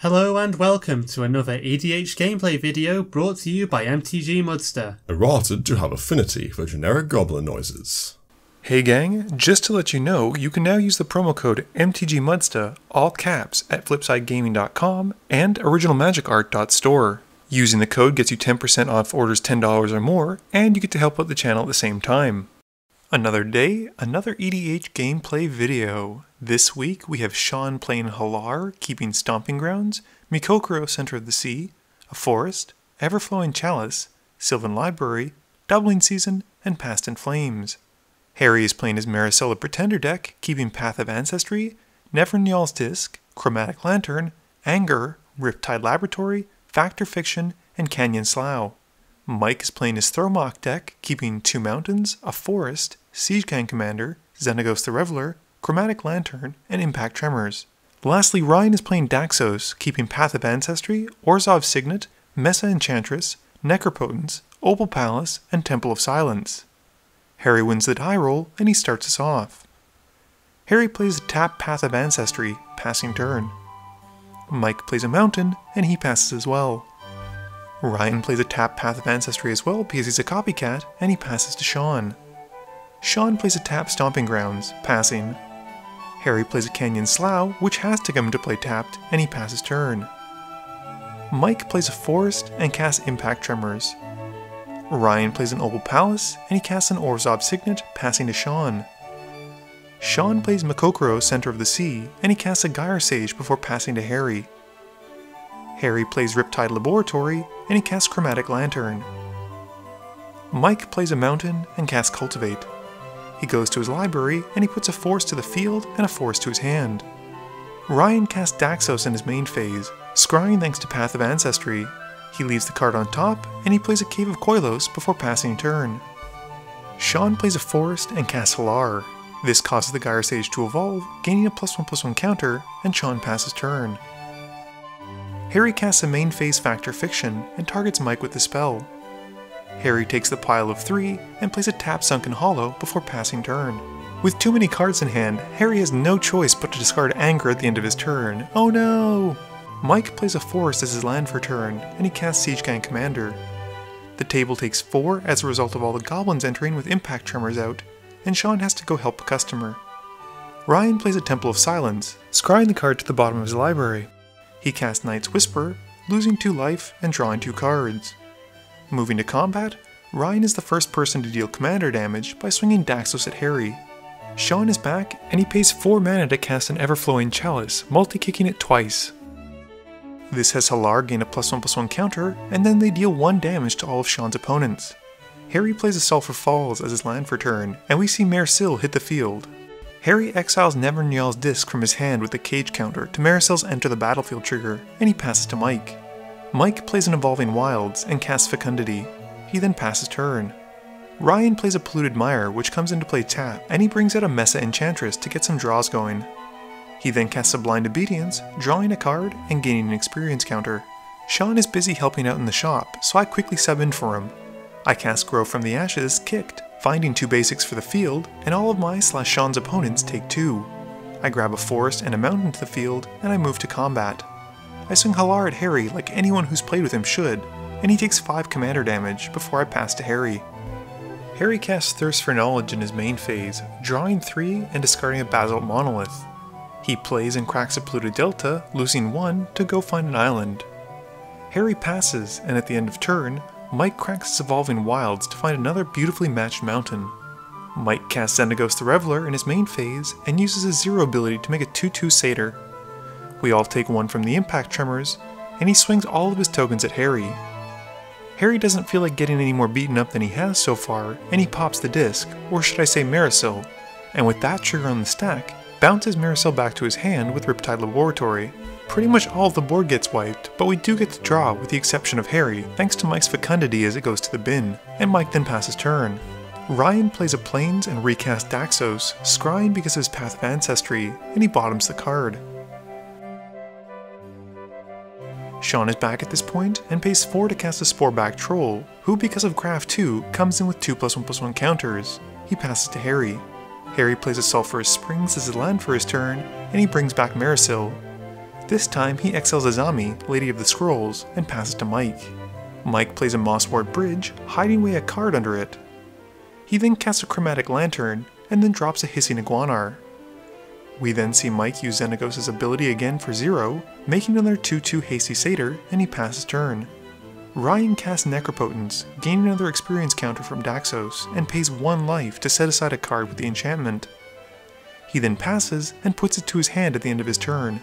Hello and welcome to another EDH gameplay video brought to you by MTG Mudster. Errated to have affinity for generic goblin noises. Hey gang, just to let you know, you can now use the promo code MTGMudsta, all caps, at flipsidegaming.com and originalmagicart.store. Using the code gets you 10% off orders $10 or more, and you get to help out the channel at the same time. Another day, another EDH gameplay video. This week we have Sean playing Hallar, keeping Stomping Grounds, Mikokoro, Center of the Sea, a Forest, Everflowing Chalice, Sylvan Library, Doubling Season, and Past in Flames. Harry is playing his Mairsil the Pretender deck, keeping Path of Ancestry, Nevernyal's Disc, Chromatic Lantern, Anger, Riptide Laboratory, Factor Fiction, and Canyon Slough. Mike is playing his Thromok deck, keeping Two Mountains, a Forest, Siege Gang Commander, Xenagos the Reveler, Chromatic Lantern, and Impact Tremors. Lastly, Ryan is playing Daxos, keeping Path of Ancestry, Orzhov Signet, Mesa Enchantress, Necropotence, Opal Palace, and Temple of Silence. Harry wins the die roll, and he starts us off. Harry plays a tap Path of Ancestry, passing turn. Mike plays a mountain, and he passes as well. Ryan plays a tap Path of Ancestry as well because he's a copycat, and he passes to Sean. Sean plays a tap Stomping Grounds, passing. Harry plays a Canyon Slough, which has to come into play tapped, and he passes turn. Mike plays a Forest and casts Impact Tremors. Ryan plays an Opal Palace, and he casts an Orzhov Signet, passing to Sean. Sean plays Mikokoro, Center of the Sea, and he casts a Gyre Sage before passing to Harry. Harry plays Riptide Laboratory, and he casts Chromatic Lantern. Mike plays a Mountain and casts Cultivate. He goes to his library, and he puts a Forest to the field and a Forest to his hand. Ryan casts Daxos in his main phase, scrying thanks to Path of Ancestry. He leaves the card on top, and he plays a Cave of Koilos before passing turn. Sean plays a Forest and casts Hallar. This causes the Gyre Sage to evolve, gaining a +1/+1 counter, and Sean passes turn. Harry casts a main phase Factor Fiction and targets Mike with the spell. Harry takes the pile of 3 and plays a tap Sunken Hollow before passing turn. With too many cards in hand, Harry has no choice but to discard Anger at the end of his turn. Oh no! Mike plays a Forest as his land for turn, and he casts Siege Gang Commander. The table takes 4 as a result of all the goblins entering with Impact Tremors out, and Sean has to go help a customer. Ryan plays a Temple of Silence, scrying the card to the bottom of his library. He casts Knight's Whisper, losing 2 life and drawing 2 cards. Moving to combat, Ryan is the first person to deal commander damage by swinging Daxos at Harry. Sean is back, and he pays 4 mana to cast an Everflowing Chalice, multi-kicking it twice. This has Hallar gain a +1/+1 counter, and then they deal 1 damage to all of Sean's opponents. Harry plays a Sulphur Falls as his land for turn, and we see Mairsil hit the field. Harry exiles Nevernyal's Disc from his hand with a cage counter to Mairsil's Enter the Battlefield trigger, and he passes to Mike. Mike plays an Evolving Wilds and casts Fecundity. He then passes turn. Ryan plays a Polluted Mire, which comes into play tap, and he brings out a Mesa Enchantress to get some draws going. He then casts a Blind Obedience, drawing a card and gaining an experience counter. Sean is busy helping out in the shop, so I quickly sub in for him. I cast Grow from the Ashes, kicked, finding 2 basics for the field, and all of my/Sean's opponents take 2. I grab a Forest and a Mountain to the field, and I move to combat. I swing Hallar at Harry like anyone who's played with him should, and he takes 5 commander damage before I pass to Harry. Harry casts Thirst for Knowledge in his main phase, drawing 3 and discarding a Basalt Monolith. He plays and cracks a Polluted Delta, losing 1 to go find an island. Harry passes, and at the end of turn, Mike cracks his Evolving Wilds to find another beautifully matched mountain. Mike casts Xenagos the Reveler in his main phase and uses his 0 ability to make a 2/2 Satyr. We all take 1 from the Impact Tremors, and he swings all of his tokens at Harry. Harry doesn't feel like getting any more beaten up than he has so far, and he pops the disc, or should I say Mairsil, and with that trigger on the stack, bounces Mairsil back to his hand with Riptide Laboratory. Pretty much all of the board gets wiped, but we do get to draw with the exception of Harry, thanks to Mike's Fecundity as it goes to the bin, and Mike then passes turn. Ryan plays a Plains and recasts Daxos, scrying because of his Path of Ancestry, and he bottoms the card. Sean is back at this point, and pays 4 to cast a Sporeback Troll, who because of Graph 2 comes in with 2 +1/+1 counters. He passes to Harry. Harry plays a Sulphurous Springs as a land for his turn, and he brings back Mairsil. This time he exiles Azami, Lady of the Scrolls, and passes to Mike. Mike plays a Mosswort Bridge, hiding away a card under it. He then casts a Chromatic Lantern, and then drops a Hissing Iguanar. We then see Mike use Xenagos' ability again for 0, making another 2/2 Hasty Satyr, and he passes turn. Ryan casts Necropotence, gaining another experience counter from Daxos, and pays 1 life to set aside a card with the enchantment. He then passes and puts it to his hand at the end of his turn.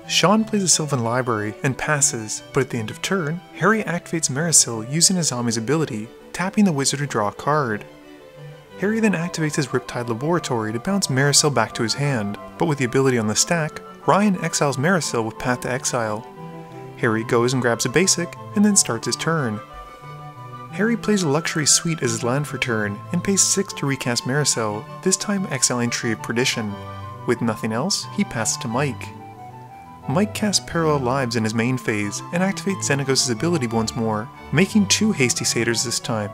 Sean plays a Sylvan Library and passes, but at the end of turn, Harry activates Mairsil using Azami's ability, tapping the wizard to draw a card. Harry then activates his Riptide Laboratory to bounce Mairsil back to his hand, but with the ability on the stack, Ryan exiles Mairsil with Path to Exile. Harry goes and grabs a basic, and then starts his turn. Harry plays a Luxury Suite as his land for turn, and pays 6 to recast Mairsil, this time exiling Tree of Perdition. With nothing else, he passes to Mike. Mike casts Parallel Lives in his main phase, and activates Xenagos' ability once more, making 2 Hasty Satyrs this time.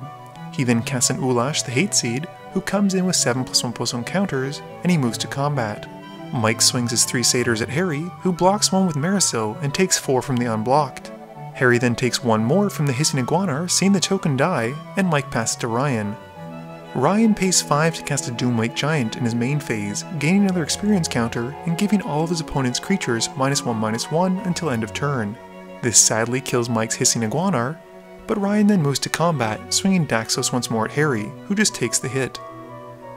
He then casts an Ulash the Hate Seed, who comes in with 7+1/+1 counters, and he moves to combat. Mike swings his 3 Satyrs at Harry, who blocks 1 with Mairsil and takes 4 from the unblocked. Harry then takes 1 more from the Hissing Iguanar, seeing the token die, and Mike passes to Ryan. Ryan pays 5 to cast a Doomwake Giant in his main phase, gaining another experience counter and giving all of his opponent's creatures -1/-1 until end of turn. This sadly kills Mike's Hissing Iguanar, but Ryan then moves to combat, swinging Daxos once more at Harry, who just takes the hit.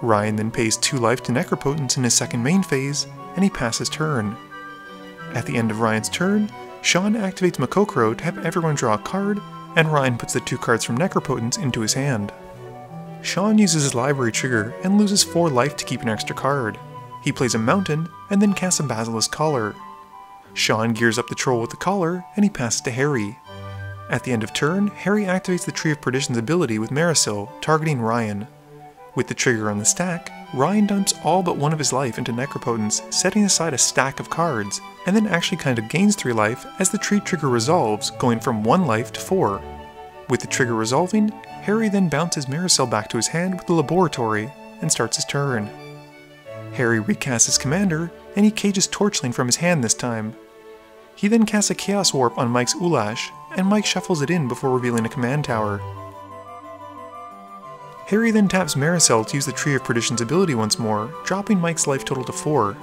Ryan then pays 2 life to Necropotence in his second main phase, and he passes turn. At the end of Ryan's turn, Sean activates Macabre to have everyone draw a card, and Ryan puts the 2 cards from Necropotence into his hand. Sean uses his library trigger and loses 4 life to keep an extra card. He plays a Mountain, and then casts a Basilisk Collar. Sean gears up the Troll with the Collar, and he passes to Harry. At the end of turn, Harry activates the Tree of Perdition's ability with Mairsil, targeting Ryan. With the trigger on the stack, Ryan dumps all but 1 of his life into Necropotence, setting aside a stack of cards, and then actually kind of gains 3 life as the tree trigger resolves, going from 1 life to 4. With the trigger resolving, Harry then bounces Mairsil back to his hand with the Laboratory, and starts his turn. Harry recasts his commander, and he cages Torchling from his hand this time. He then casts a Chaos Warp on Mike's Ulash, and Mike shuffles it in before revealing a command tower. Harry then taps Mairsil to use the Tree of Perdition's ability once more, dropping Mike's life total to 4.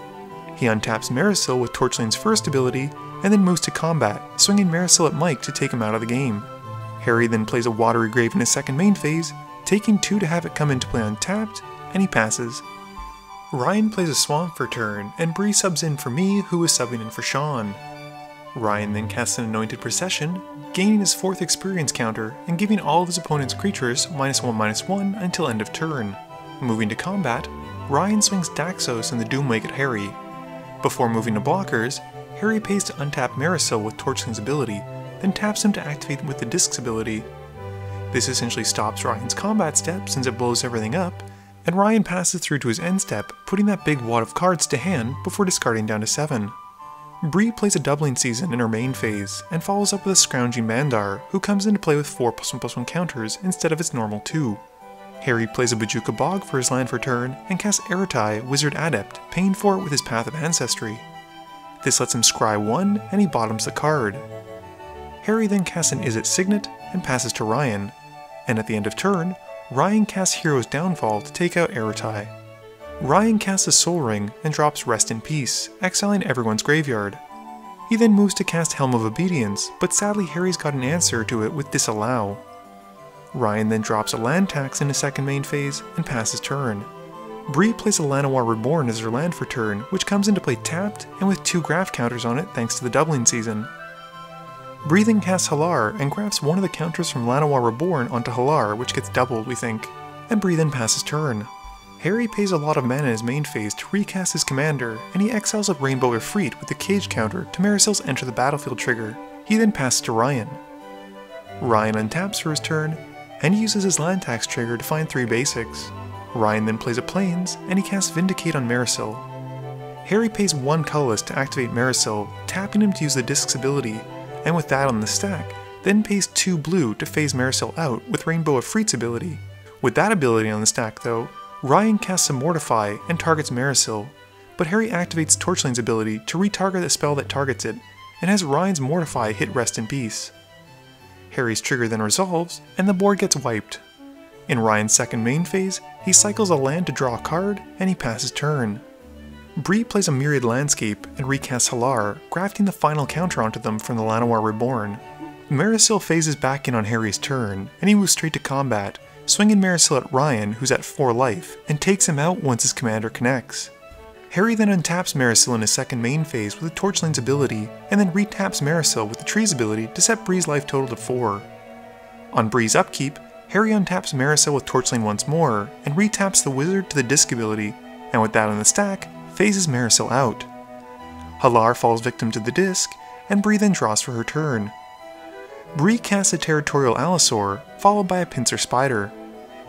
He untaps Mairsil with Torchling's first ability, and then moves to combat, swinging Mairsil at Mike to take him out of the game. Harry then plays a Watery Grave in his second main phase, taking 2 to have it come into play untapped, and he passes. Ryan plays a Swamp for turn, and Bree subs in for me, who is subbing in for Sean. Ryan then casts an Anointed Procession, gaining his 4th experience counter and giving all of his opponent's creatures -1/-1 until end of turn. Moving to combat, Ryan swings Daxos and the Doomwake at Harry. Before moving to blockers, Harry pays to untap Mairsil with Torchling's ability, then taps him to activate him with the Disc's ability. This essentially stops Ryan's combat step since it blows everything up, and Ryan passes through to his end step, putting that big wad of cards to hand before discarding down to 7. Bree plays a Doubling Season in her main phase, and follows up with a Scrounging Mandar, who comes into play with 4+1/+1 counters instead of its normal 2. Harry plays a Bojuka Bog for his land for turn, and casts Eretai, Wizard Adept, paying for it with his Path of Ancestry. This lets him scry 1, and he bottoms the card. Harry then casts an Izzet Signet, and passes to Ryan, and at the end of turn, Ryan casts Hero's Downfall to take out Eretai. Ryan casts a Soul Ring and drops Rest in Peace, exiling everyone's graveyard. He then moves to cast Helm of Obedience, but sadly Harry's got an answer to it with Disallow. Ryan then drops a Land Tax in his second main phase and passes turn. Bree plays a Llanowar Reborn as her land for turn, which comes into play tapped and with 2 graph counters on it thanks to the Doubling Season. Bree then casts Hallar and grabs 1 of the counters from Llanowar Reborn onto Hallar, which gets doubled, we think, and Bree then passes turn. Harry pays a lot of mana in his main phase to recast his commander, and he exiles a Rainbow Ifrit with the Cage counter to Mairsil's Enter the Battlefield trigger. He then passes to Ryan. Ryan untaps for his turn, and he uses his Land Tax trigger to find 3 basics. Ryan then plays a Plains, and he casts Vindicate on Mairsil. Harry pays 1 colorless to activate Mairsil, tapping him to use the Disc's ability, and with that on the stack, then pays 2 blue to phase Mairsil out with Rainbow Ifrit's ability. With that ability on the stack though, Ryan casts a Mortify and targets Mairsil, but Harry activates Torchline's ability to retarget the spell that targets it, and has Ryan's Mortify hit Rest in Peace. Harry's trigger then resolves, and the board gets wiped. In Ryan's second main phase, he cycles a land to draw a card, and he passes turn. Bree plays a Myriad Landscape and recasts Hallar, grafting the final counter onto them from the Llanowar Reborn. Mairsil phases back in on Harry's turn, and he moves straight to combat, swinging Mairsil at Ryan, who's at 4 life, and takes him out once his commander connects. Harry then untaps Mairsil in his second main phase with the Torchline's ability, and then retaps Mairsil with the Tree's ability to set Bree's life total to 4. On Bree's upkeep, Harry untaps Mairsil with Torchline once more, and retaps the Wizard to the Disc ability, and with that in the stack, phases Mairsil out. Hallar falls victim to the Disc, and Bree then draws for her turn. Bree casts a Territorial Allosaur, followed by a Pincer Spider.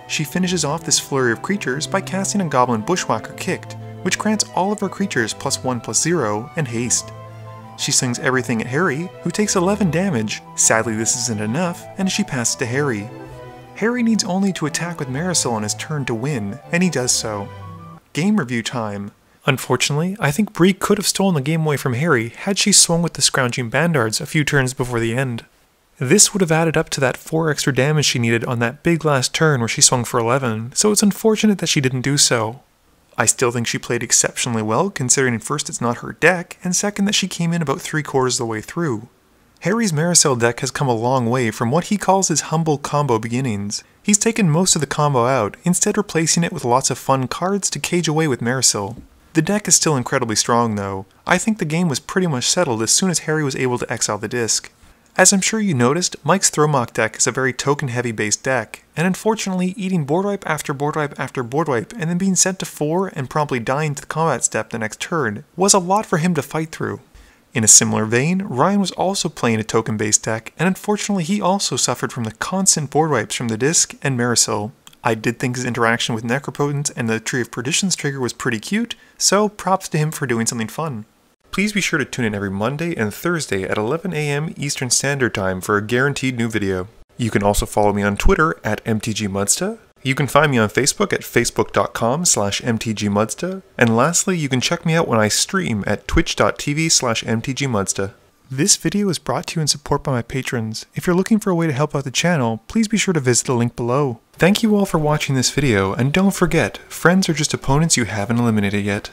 She finishes off this flurry of creatures by casting a Goblin Bushwhacker Kicked, which grants all of her creatures +1/+0 and haste. She slings everything at Harry, who takes 11 damage. Sadly this isn't enough, and she passes to Harry. Harry needs only to attack with Mairsil on his turn to win, and he does so. Game review time. Unfortunately, I think Bree could have stolen the game away from Harry had she swung with the Scrounging Bandards a few turns before the end. This would have added up to that 4 extra damage she needed on that big last turn where she swung for 11, so it's unfortunate that she didn't do so. I still think she played exceptionally well, considering first it's not her deck, and second that she came in about 3/4 of the way through. Harry's Mairsil deck has come a long way from what he calls his humble combo beginnings. He's taken most of the combo out, instead replacing it with lots of fun cards to cage away with Mairsil. The deck is still incredibly strong though. I think the game was pretty much settled as soon as Harry was able to exile the disc. As I'm sure you noticed, Mike's Thromok deck is a very token-heavy based deck, and unfortunately eating board wipe after board wipe after board wipe and then being sent to 4 and promptly dying to the combat step the next turn was a lot for him to fight through. In a similar vein, Ryan was also playing a token-based deck, and unfortunately he also suffered from the constant board wipes from the disc and Mairsil. I did think his interaction with Necropotence and the Tree of Perdition's trigger was pretty cute, so props to him for doing something fun. Please be sure to tune in every Monday and Thursday at 11 AM Eastern Standard Time for a guaranteed new video. You can also follow me on Twitter at MTGMudsta. You can find me on Facebook at facebook.com/MTGMudsta. And lastly, you can check me out when I stream at twitch.tv/MTGMudsta. This video is brought to you in support by my patrons. If you're looking for a way to help out the channel, please be sure to visit the link below. Thank you all for watching this video, and don't forget, friends are just opponents you haven't eliminated yet.